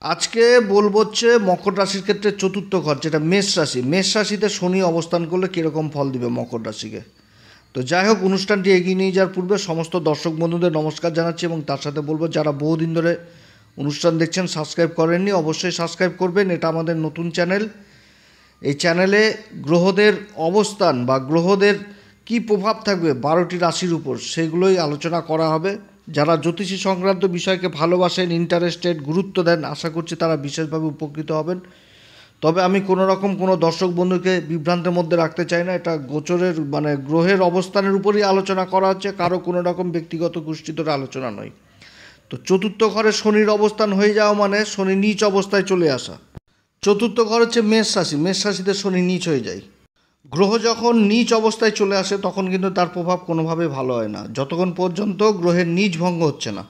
আজকে বলবো হচ্ছে মকর রাশির ক্ষেত্রে চতুর্থ ঘর, যেটা মেষ রাশি। মেষ রাশিতে শনি অবস্থান করলে কীরকম ফল দিবে মকর রাশিকে। তো যাই হোক, অনুষ্ঠানটি এগিয়ে নিয়ে যাওয়ার পূর্বে সমস্ত দর্শক বন্ধুদের নমস্কার জানাচ্ছি এবং তার সাথে বলবো যারা বহুদিন ধরে অনুষ্ঠান দেখছেন, সাবস্ক্রাইব করেননি, অবশ্যই সাবস্ক্রাইব করবেন। এটা আমাদের নতুন চ্যানেল। এই চ্যানেলে গ্রহদের অবস্থান বা গ্রহদের কি প্রভাব থাকবে 12টি রাশির উপর, সেগুলোই আলোচনা করা হবে। যারা জ্যোতিষী সংক্রান্ত বিষয়কে ভালোবাসেন, ইন্টারেস্টেড, গুরুত্ব দেন, আশা করছি তারা বিশেষভাবে উপকৃত হবেন। তবে আমি কোনো রকম কোনো দর্শক বন্ধুকে বিভ্রান্তের মধ্যে রাখতে চাই না। এটা গোচরের গ্রহের অবস্থানের উপরই আলোচনা করা হচ্ছে, কারো কোনো রকম ব্যক্তিগত গোষ্ঠীতর আলোচনা নয়। তো চতুর্থ ঘরে শনির অবস্থান হয়ে যাওয়া মানে শনি নীচ অবস্থায় চলে আসা। চতুর্থ ঘর হচ্ছে মেষ রাশি। মেষ রাশিতে শনি নীচ হয়ে যায়। গ্রহ যখন নীচ অবস্থায় চলে আসে তখন কিন্তু তার প্রভাব কোনোভাবে ভালো হয় না, যতক্ষণ পর্যন্ত গ্রহের নীচ ভঙ্গ হচ্ছে না।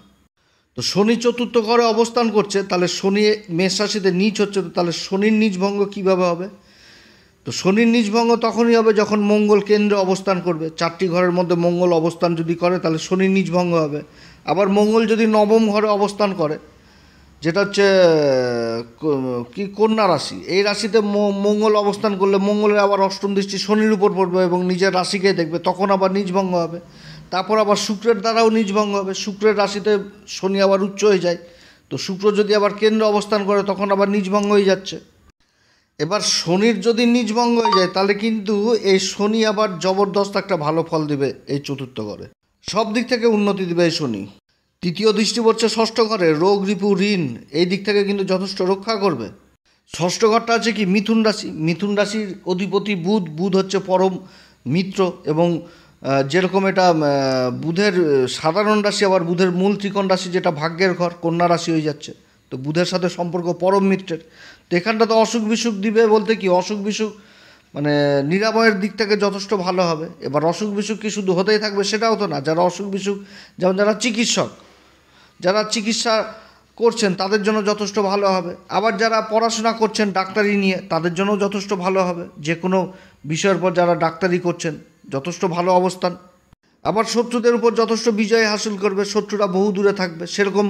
তো শনি চতুর্থ ঘরে অবস্থান করছে, তাহলে শনি মেষ রাশিতে নীচ হচ্ছে, তো তাহলে শনির নীচ ভঙ্গ কীভাবে হবে? তো শনির নীচ ভঙ্গ তখনই হবে যখন মঙ্গল কেন্দ্রে অবস্থান করবে। 4টি ঘরের মধ্যে মঙ্গল অবস্থান যদি করে তাহলে শনির নীচ ভঙ্গ হবে। আবার মঙ্গল যদি নবম ঘরে অবস্থান করে, যেটা হচ্ছে কি কন্যা রাশি, এই রাশিতে মঙ্গল অবস্থান করলে মঙ্গলের আবার অষ্টম দৃষ্টি শনির উপর পড়বে এবং নিজের রাশিকে দেখবে, তখন আবার নীচভঙ্গ হবে। তারপর আবার শুক্রের দ্বারাও নীচভঙ্গ হবে। শুক্রের রাশিতে শনি আবার উচ্চ হয়ে যায়। তো শুক্র যদি আবার কেন্দ্রে অবস্থান করে তখন আবার নীচভঙ্গ হয়ে যাচ্ছে। এবার শনির যদি নীচভঙ্গ হয়ে যায় তাহলে কিন্তু এই শনি আবার জবরদস্ত একটা ভালো ফল দিবে এই চতুর্থ ঘরে, সব দিক থেকে উন্নতি দিবে এই শনি। তৃতীয় দৃষ্টি পড়ছে ষষ্ঠ ঘরে, রোগ রিপু ঋণ এই দিক থেকে কিন্তু যথেষ্ট রক্ষা করবে। ষষ্ঠ ঘরটা আছে কি মিথুন রাশি। মিথুন রাশির অধিপতি বুধ। বুধ হচ্ছে পরম মিত্র এবং যেরকম এটা বুধের সাধারণ রাশি, আবার বুধের মূল ত্রিকোণ রাশি যেটা ভাগ্যের ঘর, কন্যা রাশি হয়ে যাচ্ছে। তো বুধের সাথে সম্পর্ক পরম মিত্রের। তো এখানটা তো অসুখ বিসুখ দিবে বলতে কি, অসুখ বিসুখ নিরাময়ের দিক থেকে যথেষ্ট ভালো হবে। এবার অসুখ বিসুখ কি শুধু হতেই থাকবে সেটাও তো না। যারা অসুখ বিসুখ, যেমন যারা চিকিৎসক, যারা চিকিৎসা করছেন তাদের জন্য যথেষ্ট ভালো হবে। আবার যারা পড়াশোনা করছেন ডাক্তারি নিয়ে তাদের জন্য যথেষ্ট ভালো হবে। যে কোনো বিষয়ের পর যারা ডাক্তারি করছেন যথেষ্ট ভালো অবস্থান। আবার শত্রুদের উপর যথেষ্ট বিজয় হাসিল করবে, শত্রুরা বহু দূরে থাকবে। সেরকম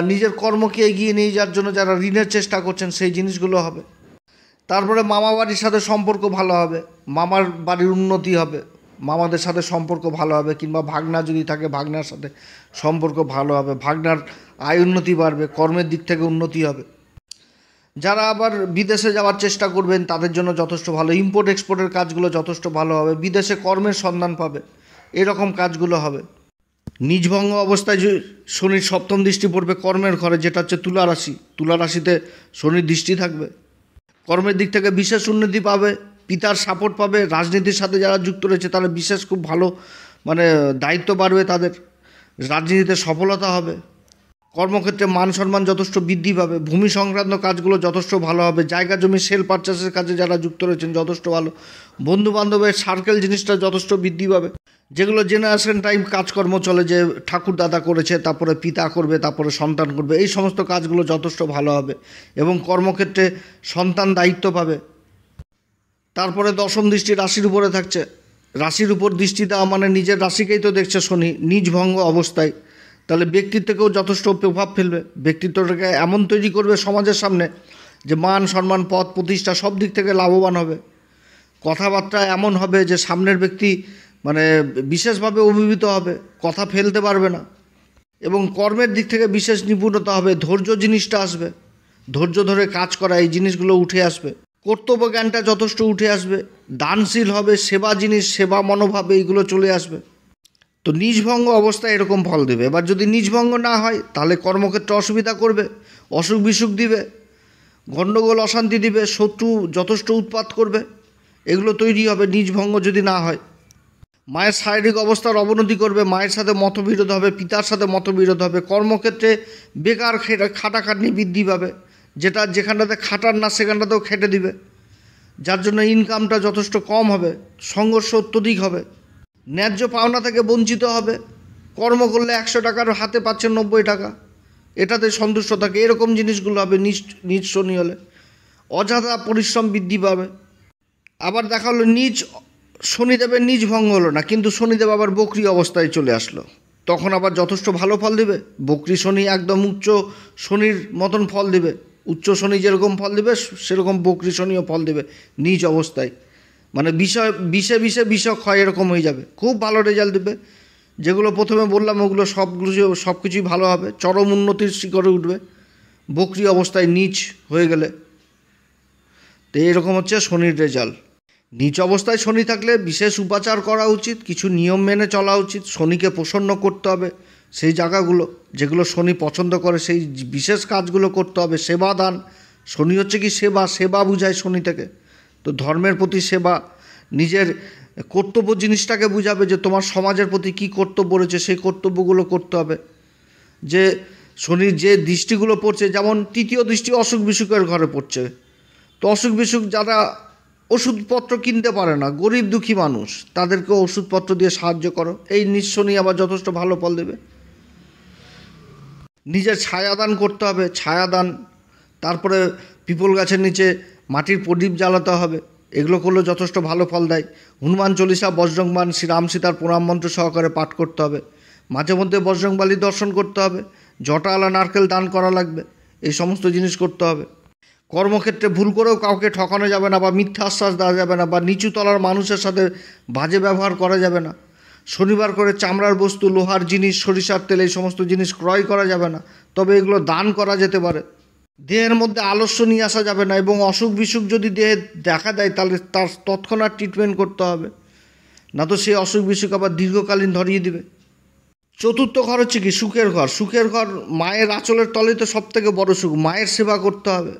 নিজের কর্মকে এগিয়ে নিয়ে যাওয়ার জন্য যারা ঋণের চেষ্টা করছেন সেই জিনিসগুলো হবে। তারপরে মামা বাড়ির সাথে সম্পর্ক ভালো হবে, মামার বাড়ির উন্নতি হবে, মামাদের সাথে সম্পর্ক ভালো হবে। কিংবা ভাগনা যদি থাকে ভাগনার সাথে সম্পর্ক ভালো হবে, ভাগনার আয় উন্নতি বাড়বে, কর্মের দিক থেকে উন্নতি হবে। যারা আবার বিদেশে যাওয়ার চেষ্টা করবেন তাদের জন্য যথেষ্ট ভালো। ইম্পোর্ট এক্সপোর্টের কাজগুলো যথেষ্ট ভালো হবে, বিদেশে কর্মের সন্ধান পাবে, এরকম কাজগুলো হবে। নিজভঙ্গ অবস্থায় যে শনির সপ্তম দৃষ্টি পড়বে কর্মের ঘরে, যেটা হচ্ছে তুলা রাশি। তুলা রাশিতে শনির দৃষ্টি থাকবে, কর্মের দিক থেকে বিশেষ উন্নতি পাবে, পিতার সাপোর্ট পাবে। রাজনীতির সাথে যারা যুক্ত রয়েছে তারা বিশেষ খুব ভালো দায়িত্ব বাড়বে তাদের, রাজনীতিতে সফলতা হবে, কর্মক্ষেত্রে মান সম্মান যথেষ্ট বৃদ্ধি পাবে, ভূমি সংক্রান্ত কাজগুলো যথেষ্ট ভালো হবে, জায়গা জমি সেল পারচেসের কাজে যারা যুক্ত রয়েছেন যথেষ্ট ভালো, বন্ধুবান্ধবের সার্কেল জিনিসটা যথেষ্ট বৃদ্ধি পাবে। যেগুলো জেনারেশন টাইম কাজকর্ম চলে, যে ঠাকুর দাদা করেছে তারপরে পিতা করবে তারপরে সন্তান করবে, এই সমস্ত কাজগুলো যথেষ্ট ভালো হবে এবং কর্মক্ষেত্রে সন্তান দায়িত্ব পাবে। তারপরে দশম দৃষ্টি রাশির উপরে থাকছে। রাশির উপর দৃষ্টি দেওয়া মানে নিজের রাশিকেই তো দেখছে শনি নীচভঙ্গ অবস্থায়, তাহলে ব্যক্তিত্বকেও যথেষ্ট প্রভাব ফেলবে। ব্যক্তিত্বটাকে এমন তৈরি করবে সমাজের সামনে যে মান সম্মান পদ প্রতিষ্ঠা সব দিক থেকে লাভবান হবে। কথাবার্তা এমন হবে যে সামনের ব্যক্তি বিশেষভাবে অভিভূত হবে, কথা ফেলতে পারবে না। এবং কর্মের দিক থেকে বিশেষ নিপুণতা হবে, ধৈর্য জিনিসটা আসবে, ধৈর্য ধরে কাজ করা এই জিনিসগুলো উঠে আসবে। কর্তব্য জ্ঞানটা যথেষ্ট উঠে আসবে, দানশীল হবে, সেবা জিনিস, সেবা মনোভাবে এইগুলো চলে আসবে। তো নিজভঙ্গ অবস্থায় এরকম ফল দেবে। এবার যদি নিজভঙ্গ না হয় তাহলে কর্মক্ষেত্রে অসুবিধা করবে, অসুখ বিসুখ দিবে, গণ্ডগোল অশান্তি দিবে, শত্রু যথেষ্ট উৎপাত করবে, এগুলো তৈরি হবে নিজভঙ্গ যদি না হয়। মায়ের শারীরিক অবস্থার অবনতি করবে, মায়ের সাথে মতবিরোধ হবে, পিতার সাথে মতবিরোধ হবে, কর্মক্ষেত্রে বেকার খাটাখাটনি বৃদ্ধি পাবে, যেটা যেখানটাতে খাটার না সেখানটাতেও খেটে দিবে, যার জন্য ইনকামটা যথেষ্ট কম হবে, সংঘর্ষ অত্যধিক হবে, ন্যায্য পাওনা থেকে বঞ্চিত হবে। কর্ম করলে 100 টাকার হাতে পাচ্ছেন 90 টাকা, এটাতে সন্তুষ্ট থাকে, এরকম জিনিসগুলো হবে নিজ শনি হলে। অযথা পরিশ্রম বৃদ্ধি পাবে। আবার দেখা হলো শনিদেবের নিজ ভঙ্গ হলো না, কিন্তু শনিদেব আবার বকরি অবস্থায় চলে আসলো। তখন আবার যথেষ্ট ভালো ফল দিবে। বকরি শনি একদম উচ্চ শনির মতন ফল দিবে, উচ্চ শনি যেরকম ফল দিবে সেরকম বকরি শনিও ফল দেবে নিজ অবস্থায়, মানে বিষে বিষক হয় এরকম হয়ে যাবে, খুব ভালো রেজাল্ট দেবে। যেগুলো প্রথমে বললাম ওগুলো সব কিছুই ভালো হবে, চরম উন্নতির শিখরে উঠবে বকরি অবস্থায় নিচ হয়ে গেলে। তো এরকম হচ্ছে শনির রেজাল্ট। নিচ অবস্থায় শনি থাকলে বিশেষ উপাচার করা উচিত, কিছু নিয়ম মেনে চলা উচিত, শনিকে প্রসন্ন করতে হবে, সেই জায়গাগুলো যেগুলো শনি পছন্দ করে সেই বিশেষ কাজগুলো করতে হবে। সেবা দান, শনি হচ্ছে কি সেবা বুঝায় শনি থেকে। তো ধর্মের প্রতি সেবা, নিজের কর্তব্য জিনিসটাকে বুঝাবে যে তোমার সমাজের প্রতি কী কর্তব্য রয়েছে, সেই কর্তব্যগুলো করতে হবে। যে শনির যে দৃষ্টিগুলো পড়ছে, যেমন তৃতীয় দৃষ্টি অসুখ বিসুখের ঘরে পড়ছে, তো অসুখ বিসুখ যারা ওষুধপত্র কিনতে পারে না, গরিব দুঃখী মানুষ, তাদেরকে ওষুধপত্র দিয়ে সাহায্য করো, এই নিজ শনি আবার যথেষ্ট ভালো ফল দেবে। নিজের ছায়াদান করতে হবে, ছায়াদান, তারপরে পিপল গাছের নিচে মাটির প্রদীপ জ্বালাতে হবে, এগুলো করলে যথেষ্ট ভালো ফল দেয়। হনুমান চল্লিশা, বজরংবাণ, শ্রীরাম সীতার প্রণাম মন্ত্র সহকারে পাঠ করতে হবে। মাঝে মধ্যে বজরংবলী দর্শন করতে হবে, জটাওয়ালা নারকেল দান করা লাগবে, এই সমস্ত জিনিস করতে হবে। কর্মক্ষেত্রে ভুল করেও কাউকে ঠকানো যাবে না, বা মিথ্যা আশ্বাস দেওয়া যাবে না, বা নিচু তলার মানুষের সাথে বাজে ব্যবহার করা যাবে না। শনিবার করে চামড়ার বস্তু, লোহার জিনিস, সরিষার তেল, এই সমস্ত জিনিস ক্রয় করা যাবে না, তবে এগুলো দান করা যেতে পারে। দেহের মধ্যে আলস্য নিয়ে আসা যাবে না, এবং অসুখ বিসুখ যদি দেহে দেখা দেয় তাহলে তার তৎক্ষণাৎ ট্রিটমেন্ট করতে হবে, না তো সেই অসুখ বিসুখ আবার দীর্ঘকালীন ধরিয়ে দিবে। চতুর্থ ঘর হচ্ছে কি সুখের ঘর। সুখের ঘর মায়ের আঁচলের তলেই তো সব থেকে বড় সুখ। মায়ের সেবা করতে হবে,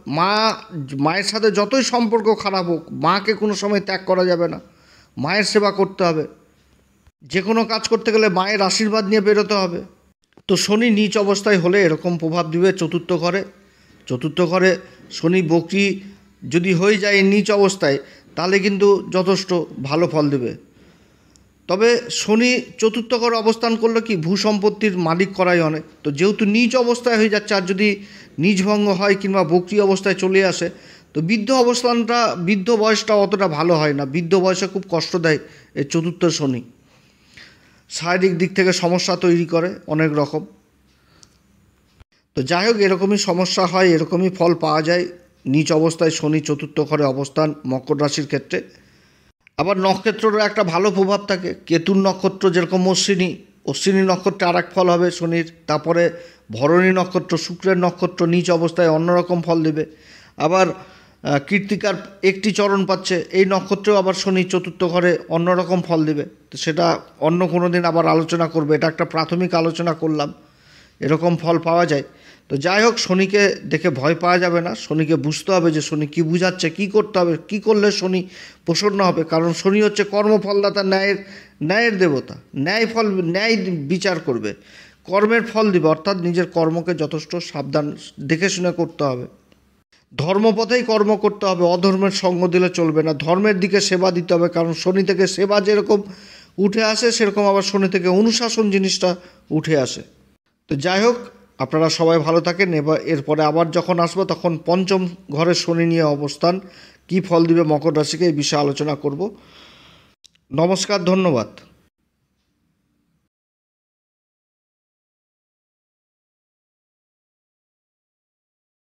মায়ের সাথে যতই সম্পর্ক খারাপ হোক, মাকে কোনো সময় ত্যাগ করা যাবে না, মায়ের সেবা করতে হবে। যে কোনো কাজ করতে গেলে মায়ের আশীর্বাদ নিয়ে বেরোতে হবে। তো শনি নিচ অবস্থায় হলে এরকম প্রভাব দিবে চতুর্থ ঘরে। চতুর্থ ঘরে শনি বকরি যদি হয়ে যায় নিচ অবস্থায়, তাহলে কিন্তু যথেষ্ট ভালো ফল দেবে। তবে শনি চতুর্থ ঘরে অবস্থান করলে কি ভূসম্পত্তির মালিক করাই অনেক। তো যেহেতু নিচ অবস্থায় হয়ে যাচ্ছে, আর যদি নিজভঙ্গ হয় কিংবা বকরি অবস্থায় চলে আসে, তো বৃদ্ধ বয়সটা অতটা ভালো হয় না, বৃদ্ধ বয়সে খুব কষ্ট দেয় এই চতুর্থ শনি, শারীরিক দিক থেকে সমস্যা তৈরি করে অনেক রকম। তো যাই হোক, এরকমই সমস্যা হয়, এরকমই ফল পাওয়া যায় নিচ অবস্থায় শনি চতুর্থ ঘরে অবস্থান মকর রাশির ক্ষেত্রে। আবার নক্ষত্রেরও একটা ভালো প্রভাব থাকে। কেতুর নক্ষত্র যেরকম অশ্বিনী নক্ষত্রে আর এক ফল হবে শনির, তারপরে ভরণী নক্ষত্র, শুক্রের নক্ষত্র নিচ অবস্থায় অন্যরকম ফল দেবে। আবার কৃত্তিকার একটি চরণ পাচ্ছে, এই নক্ষত্রেও আবার শনি চতুর্থ ঘরে অন্যরকম ফল দেবে। তো সেটা অন্য কোনো দিন আবার আলোচনা করবে, এটা একটা প্রাথমিক আলোচনা করলাম, এরকম ফল পাওয়া যায়। তো যাই হোক, শনিকে দেখে ভয় পাওয়া যাবে না, শনিকে বুঝতে হবে যে শনি কী বুঝাচ্ছে, কী করতে হবে, কী করলে শনি প্রসন্ন হবে। কারণ শনি হচ্ছে কর্মফলদাতা, ন্যায়ের দেবতা, ন্যায় বিচার করবে, কর্মের ফল দিবে, অর্থাৎ নিজের কর্মকে যথেষ্ট সাবধান দেখে শুনে করতে হবে। ধর্মপথেই কর্ম করতে হবে, অধর্মের সঙ্গ দিলে চলবে না, ধর্মের দিকে সেবা দিতে হবে। কারণ শনি থেকে সেবা যেরকম উঠে আসে, সেরকম আবার শনি থেকে অনুশাসন জিনিসটা উঠে আসে। তো যাই হোক, আপনারা সবাই ভালো থাকেন। এরপরে আবার যখন আসবো তখন পঞ্চম ঘরের শনি নিয়ে অবস্থান কী ফল দিবে মকর রাশিকে, এই বিষয়ে আলোচনা করব। নমস্কার, ধন্যবাদ।